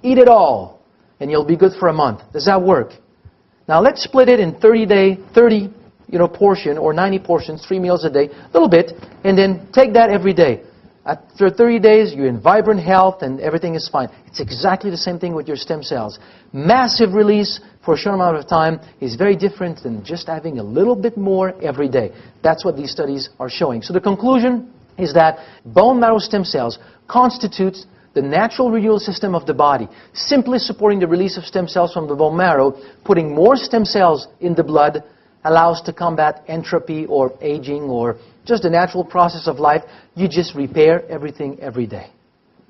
Eat it all, and you'll be good for a month. Does that work? Now let's split it in 30 portion or 90 portions, 3 meals a day, a little bit, and then take that every day. After 30 days, you're in vibrant health and everything is fine. It's exactly the same thing with your stem cells. Massive release for a short amount of time is very different than just having a little bit more every day. That's what these studies are showing. So the conclusion is that bone marrow stem cells constitutes the natural renewal system of the body, simply supporting the release of stem cells from the bone marrow. Putting more stem cells in the blood allows to combat entropy or aging or just the natural process of life. You just repair everything every day.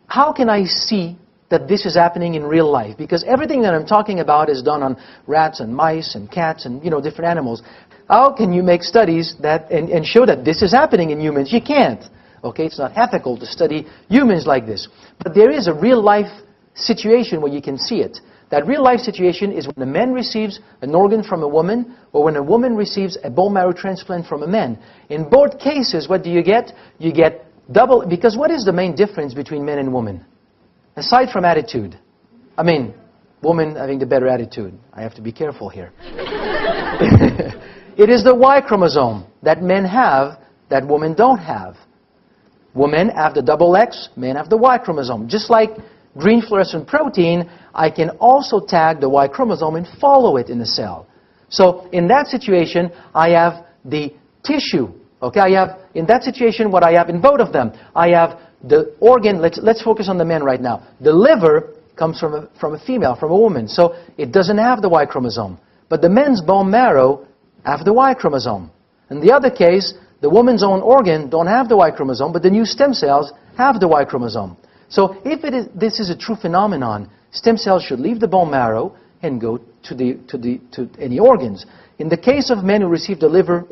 How can I see that this is happening in real life? Because everything that I'm talking about is done on rats and mice and cats and different animals. How can you make studies that and show that this is happening in humans? You can't. Okay, it's not ethical to study humans like this. But there is a real life situation where you can see it. That real life situation is when a man receives an organ from a woman or when a woman receives a bone marrow transplant from a man. In both cases, what do you get? You get double, because what is the main difference between men and women? Aside from attitude. I mean, women having the better attitude. I have to be careful here. It is the Y chromosome that men have that women don't have. Women have the double X, men have the Y chromosome. Just like green fluorescent protein, I can also tag the Y chromosome and follow it in the cell. So in that situation, I have the tissue. Okay, I have, in that situation, what I have in both of them. I have the organ, let's focus on the men right now. The liver comes from a female, from a woman, so it doesn't have the Y chromosome. But the men's bone marrow have the Y chromosome. In the other case, the woman's own organ don't have the Y chromosome, but the new stem cells have the Y chromosome. So if this is a true phenomenon, stem cells should leave the bone marrow and go to any organs. In the case of men who received a liver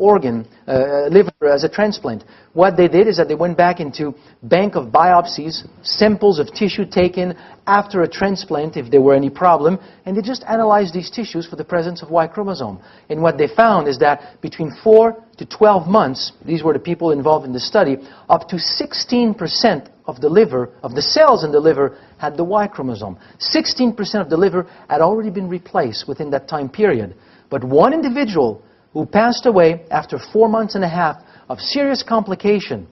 as a transplant, what they did is that they went back into bank of biopsies, samples of tissue taken after a transplant if there were any problem, and they just analyzed these tissues for the presence of Y chromosome. And what they found is that between 4 to 12 months, these were the people involved in the study, up to 16% of the liver, of the cells in the liver, had the Y chromosome. 16% of the liver had already been replaced within that time period. But one individual who passed away after 4 months and a half of serious complication,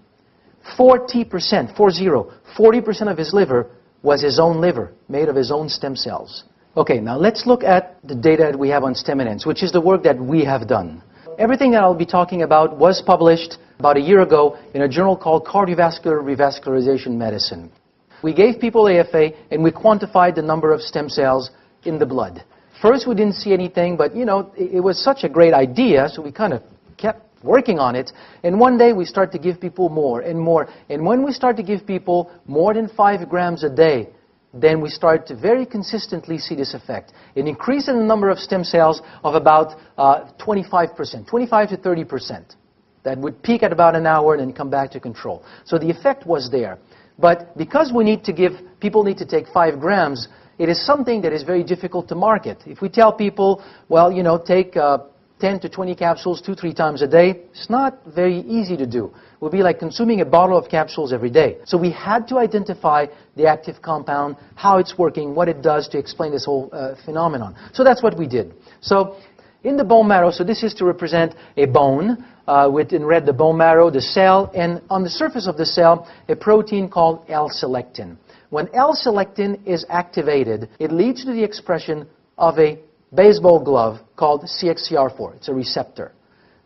40% of his liver was his own liver, made of his own stem cells. Okay, now let's look at the data that we have on StemEnhance, which is the work that we have done. Everything that I'll be talking about was published about a year ago in a journal called Cardiovascular Revascularization Medicine. We gave people AFA and we quantified the number of stem cells in the blood. First, we didn't see anything, but it was such a great idea, so we kind of kept working on it. And one day we start to give people more and more. And when we start to give people more than 5 grams a day, then we start to very consistently see this effect. An increase in the number of stem cells of about 25%, 25 to 30%. That would peak at about an hour and then come back to control. So the effect was there. But because people need to take 5 grams, it is something that is very difficult to market. If we tell people, well, take 10 to 20 capsules 2-3 times a day, it's not very easy to do. It would be like consuming a bottle of capsules every day. So we had to identify the active compound, how it's working, what it does to explain this whole phenomenon. So that's what we did. So in the bone marrow, so this is to represent a bone, with in red the bone marrow, the cell, and on the surface of the cell, a protein called L-selectin. When L-selectin is activated, it leads to the expression of a baseball glove called CXCR4. It's a receptor.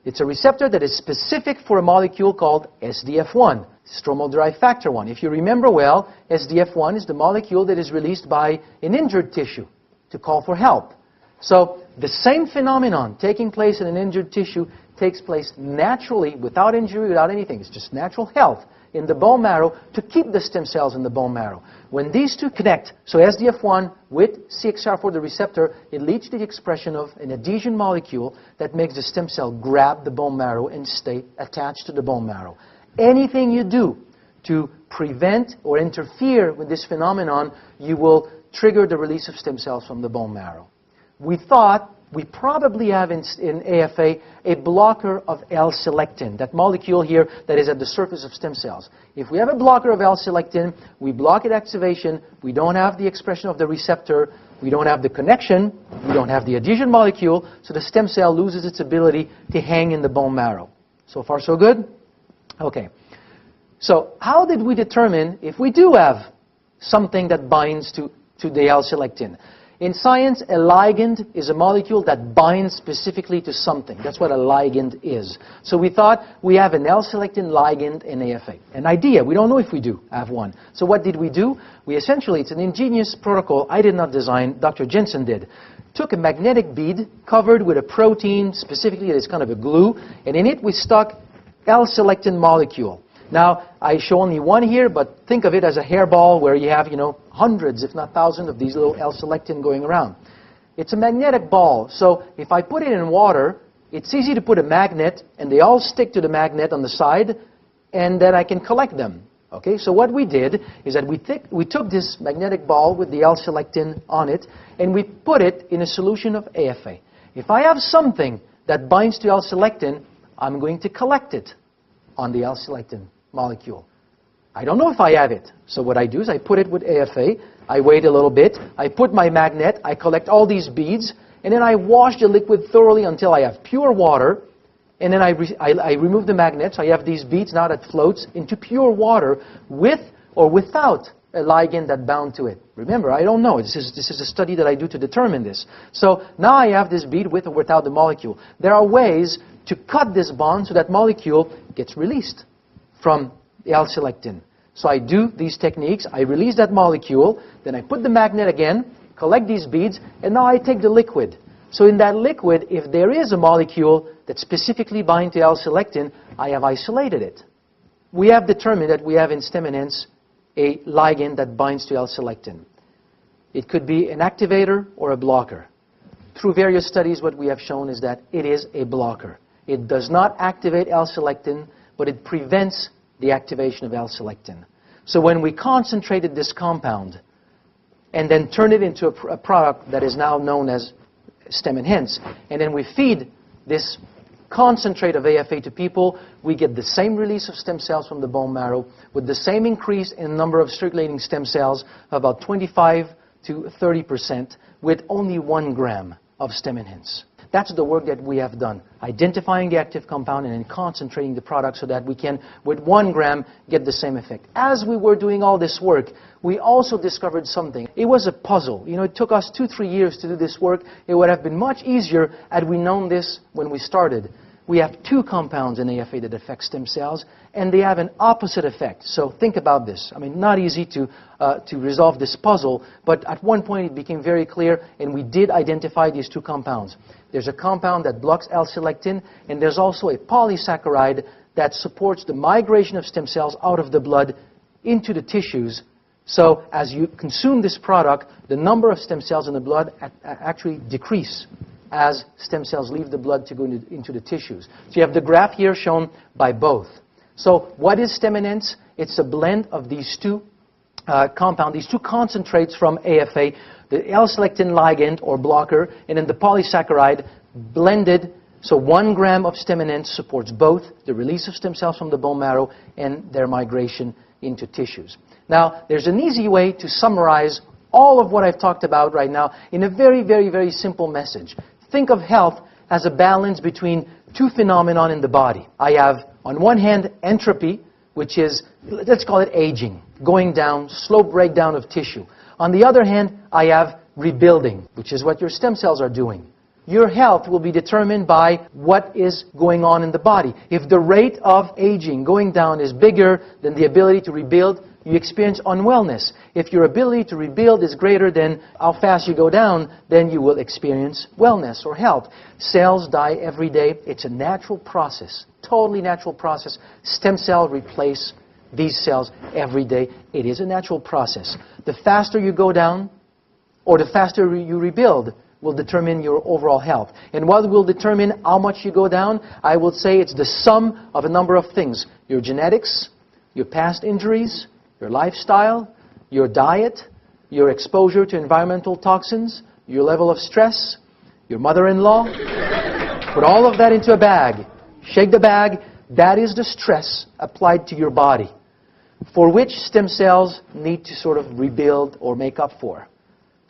It's a receptor that is specific for a molecule called SDF1, stromal-derived factor 1. If you remember well, SDF1 is the molecule that is released by an injured tissue to call for help. So the same phenomenon taking place in an injured tissue takes place naturally, without injury, without anything. It's just natural health in the bone marrow to keep the stem cells in the bone marrow. When these two connect, so SDF1 with CXCR4, the receptor, it leads to the expression of an adhesion molecule that makes the stem cell grab the bone marrow and stay attached to the bone marrow. Anything you do to prevent or interfere with this phenomenon, you will trigger the release of stem cells from the bone marrow. We thought we probably have in AFA a blocker of L-selectin, that molecule here that is at the surface of stem cells. If we have a blocker of L-selectin, we block its activation, we don't have the expression of the receptor, we don't have the connection, we don't have the adhesion molecule, so the stem cell loses its ability to hang in the bone marrow. So far, so good? Okay. So how did we determine if we do have something that binds to the L-selectin? In science, a ligand is a molecule that binds specifically to something. That's what a ligand is. So we thought we have an L-selectin ligand in AFA. An idea. We don't know if we do have one. So what did we do? We essentially, it's an ingenious protocol I did not design, Dr. Jensen did. Took a magnetic bead covered with a protein, specifically it is kind of a glue, and in it we stuck L-selectin molecule. Now, I show only one here, but think of it as a hairball where you have, hundreds, if not thousands, of these little L-selectin going around. It's a magnetic ball, so if I put it in water, it's easy to put a magnet, and they all stick to the magnet on the side, and then I can collect them. Okay, so what we did is that we took this magnetic ball with the L-selectin on it, and we put it in a solution of AFA. If I have something that binds to L-selectin, I'm going to collect it on the L-selectin molecule. I don't know if I have it. So what I do is I put it with AFA, I wait a little bit, I put my magnet, I collect all these beads, and then I wash the liquid thoroughly until I have pure water, and then I remove the magnet, so I have these beads now that floats into pure water with or without a ligand that bound to it. Remember, I don't know. This is a study that I do to determine this. So now I have this bead with or without the molecule. There are ways to cut this bond so that molecule gets released from the L-selectin. So I do these techniques, I release that molecule, then I put the magnet again, collect these beads, and now I take the liquid. So in that liquid, if there is a molecule that specifically binds to L-selectin, I have isolated it. We have determined that we have in stem enhance a ligand that binds to L-selectin. It could be an activator or a blocker. Through various studies, what we have shown is that it is a blocker. It does not activate L-selectin, but it prevents the activation of L-selectin. So when we concentrated this compound and then turn it into a product that is now known as stem enhance, and then we feed this concentrate of AFA to people, we get the same release of stem cells from the bone marrow with the same increase in the number of circulating stem cells of about 25 to 30% with only 1 gram of stem enhance. That's the work that we have done, identifying the active compound and then concentrating the product so that we can, with 1 gram, get the same effect. As we were doing all this work, we also discovered something. It was a puzzle. It took us 2-3 years to do this work. It would have been much easier had we known this when we started. We have 2 compounds in AFA that affect stem cells, and they have an opposite effect. So think about this. I mean, not easy to resolve this puzzle, but at one point it became very clear, and we did identify these 2 compounds. There's a compound that blocks L-selectin, and there's also a polysaccharide that supports the migration of stem cells out of the blood into the tissues. So as you consume this product, the number of stem cells in the blood actually decrease as stem cells leave the blood to go into the tissues. So you have the graph here shown by both. So what is stem enhance? It's a blend of these 2 compounds, these 2 concentrates from AFA, the L-selectin ligand or blocker, and then the polysaccharide blended. So 1 gram of stem enhance supports both the release of stem cells from the bone marrow and their migration into tissues. Now, there's an easy way to summarize all of what I've talked about right now in a very, very, very simple message. Think of health as a balance between 2 phenomena in the body. I have, on one hand, entropy, which is, let's call it aging, going down, slow breakdown of tissue. On the other hand, I have rebuilding, which is what your stem cells are doing. Your health will be determined by what is going on in the body. If the rate of aging, going down, is bigger than the ability to rebuild, you experience unwellness. If your ability to rebuild is greater than how fast you go down, then you will experience wellness or health. Cells die every day. It's a natural process, totally natural process. Stem cells replace these cells every day. It is a natural process. The faster you go down or the faster you rebuild will determine your overall health. And what will determine how much you go down, I will say it's the sum of a number of things. Your genetics, your past injuries, your lifestyle, your diet, your exposure to environmental toxins, your level of stress, your mother-in-law. Put all of that into a bag. Shake the bag. That is the stress applied to your body, for which stem cells need to sort of rebuild or make up for.